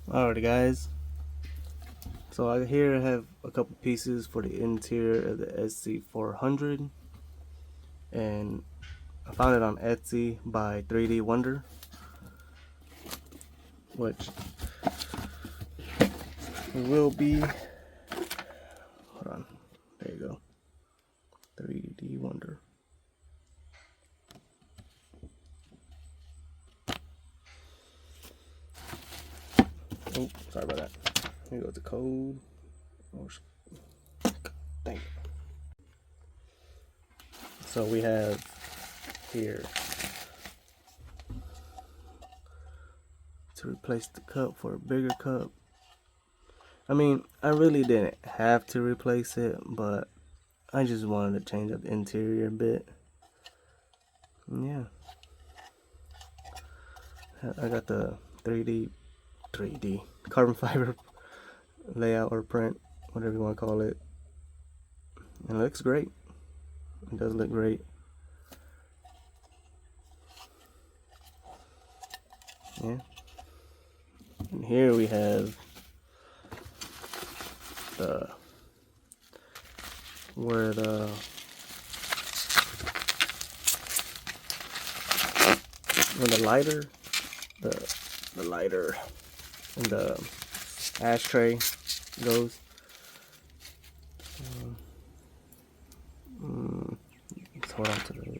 Alrighty guys, so I have a couple pieces for the interior of the SC400, and I found it on Etsy by 3D Wonder, which will be, hold on, there you go, 3D Wonder. Oh, sorry about that. Here goes the code. Oh, dang it. So we have here to replace the cup for a bigger cup. I mean, I really didn't have to replace it, but I just wanted to change up the interior a bit. Yeah. I got the 3D carbon fiber layout or print, whatever you want to call it. And it looks great. It does look great. Yeah. And here we have where the lighter, the lighter and the ashtray goes. Let's hold on to those.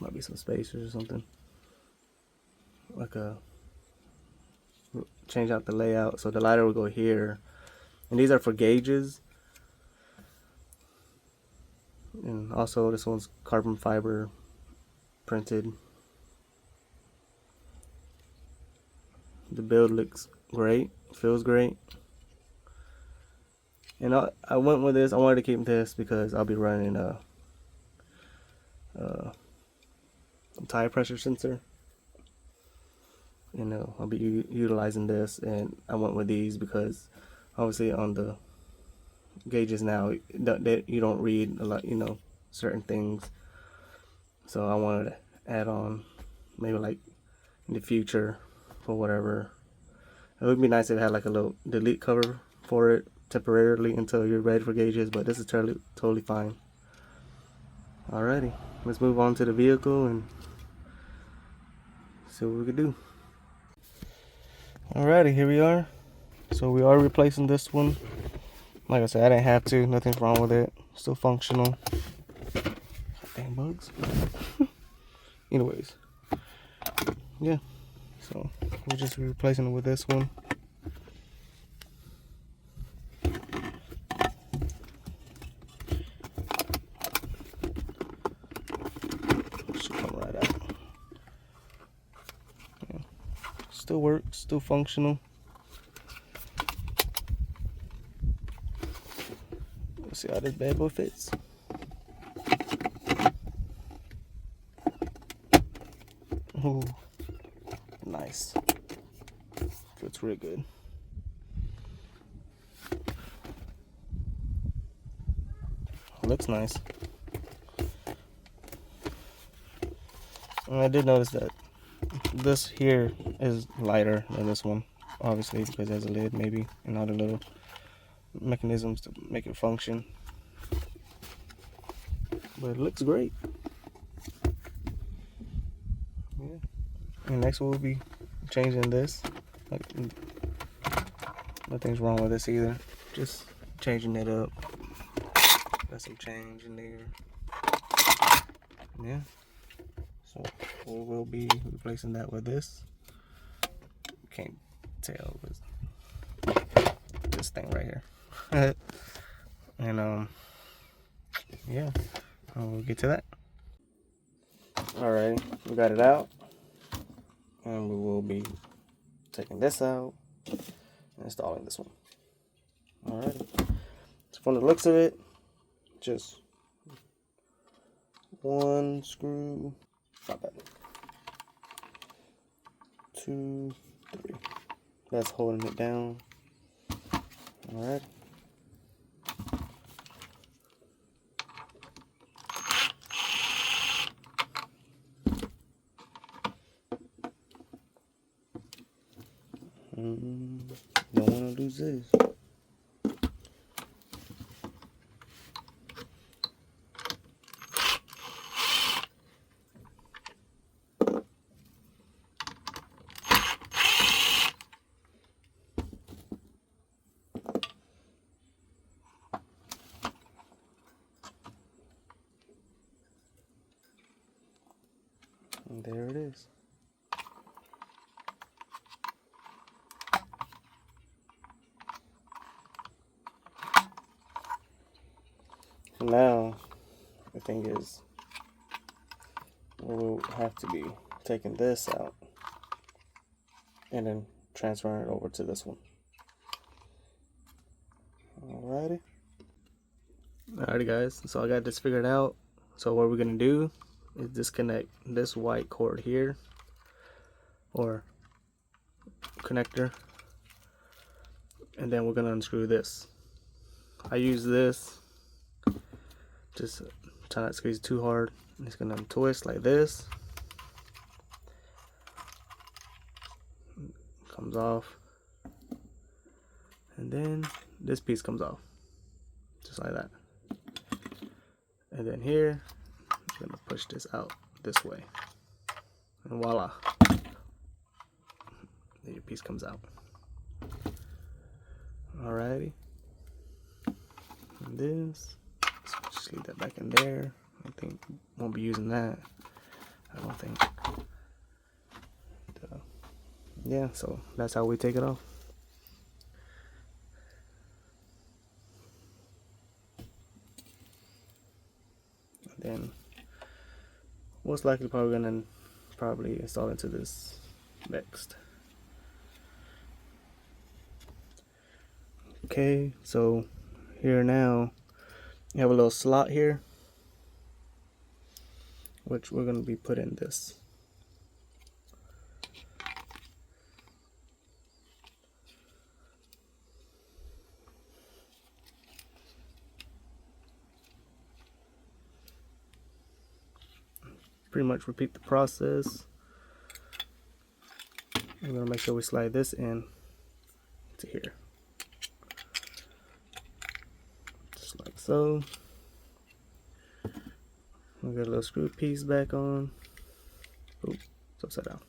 Might be some spacers or something. Like change out the layout so the lighter will go here, and these are for gauges. And also this one's carbon fiber printed. The build looks great, feels great. And I went with this. I wanted to keep this because I'll be running a tire pressure sensor. I'll be utilizing this, and I went with these because obviously on the gauges now you don't read a lot, certain things. So I wanted to add on, maybe like in the future or whatever. It would be nice if it had like a little delete cover for it temporarily until you're ready for gauges, but this is totally fine. Alrighty, let's move on to the vehicle and see what we can do. Alrighty, here we are. So we are replacing this one. Like I said, I didn't have to. Nothing's wrong with it. Still functional. Damn bugs. Anyways, yeah. So we're just replacing it with this one. Should come right out. Yeah. Still works. Still functional. Let's see how this bad boy fits. Ooh, nice. Fits really good. Looks nice. And I did notice that this here is lighter than this one, obviously because it has a lid maybe and other little mechanisms to make it function. But it looks great. Yeah. And next we'll be changing this. Like, nothing's wrong with this either. Just changing it up. Got some change in there. Yeah. So we will be replacing that with this. Can't tell with this thing right here. And yeah, we'll get to that. Alright, we got it out, and we will be taking this out and installing this one. Alright, so from the looks of it, just one screw, not bad, 2, 3. That's holding it down. Alright. Don't want to lose this. And there it is. Now, the thing is, we'll have to be taking this out and then transferring it over to this one. Alrighty. Alrighty guys, so I got this figured out. So what we're gonna do is disconnect this white cord here, or connector, and then we're gonna unscrew this. I use this, just try not to squeeze too hard. It's gonna twist like this, comes off, and then this piece comes off, just like that. And then here, I'm gonna push this out this way, and voila, then your piece comes out. Alrighty, and this, so just leave that back in there. I think won't be using that. I don't think. Yeah, so that's how we take it off. Then most likely probably gonna install into this next. Okay, so here now you have a little slot here, which we're gonna be putting this. Pretty much repeat the process. I'm gonna make sure we slide this in to here, just like so. We got a little screw piece back on. Oops, it's upside down.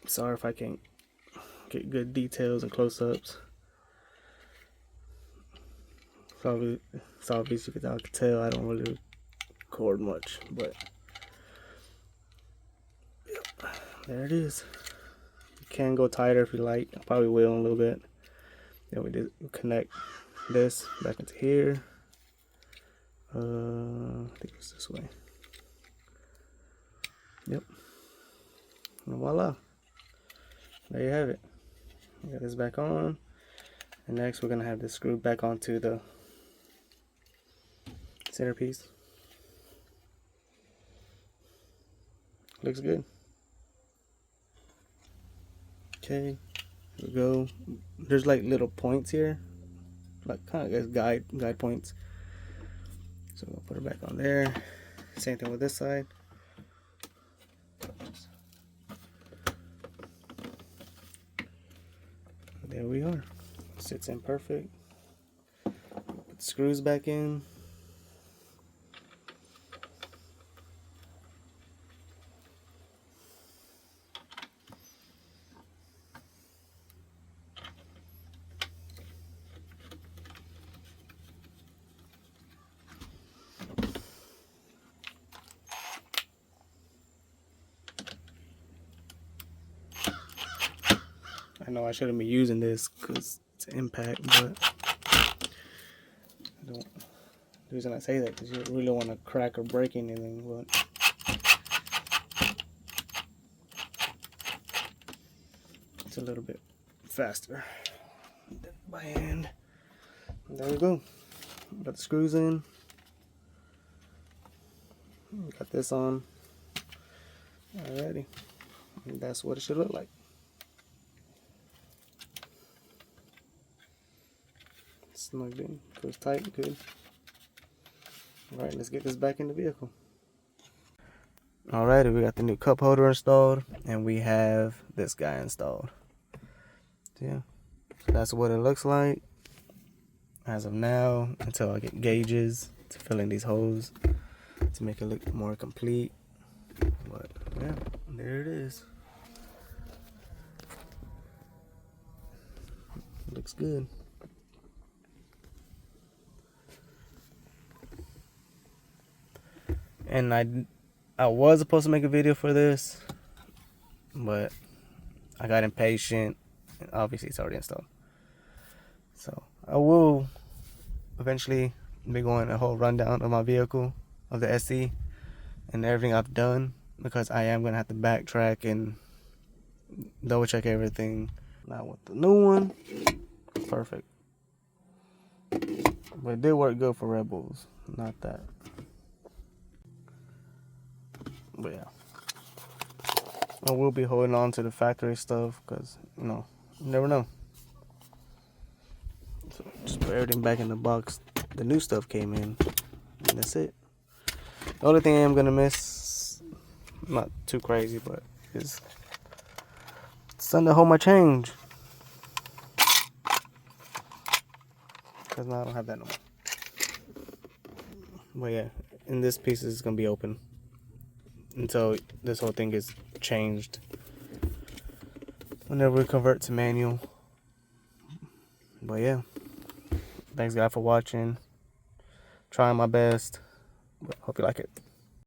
Sorry if I can't get good details and close-ups. It's obvious you can tell I don't really record much, but yep, there it is. You can go tighter if you like. I probably will in a little bit. Then we did connect this back into here. I think it's this way. Yep. And voila. There you have it. We got this back on. And next we're gonna have this screwed back onto the centerpiece. Looks good. Okay, here we go. There's like little points here, like kind of guide points. So we'll put it back on there. Same thing with this side. There we are. Sits in perfect. Put the screws back in. I know I shouldn't be using this because it's impact, but the reason I say that because you really don't want to crack or break anything, but it's a little bit faster by hand. And there we go. Got the screws in. Got this on. Alrighty. And that's what it should look like. Snugged in, goes tight, good. Alright, let's get this back in the vehicle. Alrighty, we got the new cup holder installed, and we have this guy installed. So yeah, so that's what it looks like as of now, until I get gauges to fill in these holes to make it look more complete. But yeah, there it is. Looks good. And I was supposed to make a video for this, but I got impatient, and obviously it's already installed. So I will eventually be going a whole rundown of my vehicle, of the SC, and everything I've done, because I am gonna have to backtrack and double check everything. Now with the new one, perfect. But it did work good for Red Bulls, not that. But yeah, I will be holding on to the factory stuff, because you know, you never know. So just put everything back in the box. The new stuff came in, and that's it. The only thing I am gonna miss, not too crazy, but is something to hold my change. Because now I don't have that no more. But yeah, and this piece is gonna be open until this whole thing is changed. Whenever we convert to manual. But yeah, thanks guys for watching. Trying my best. Hope you like it.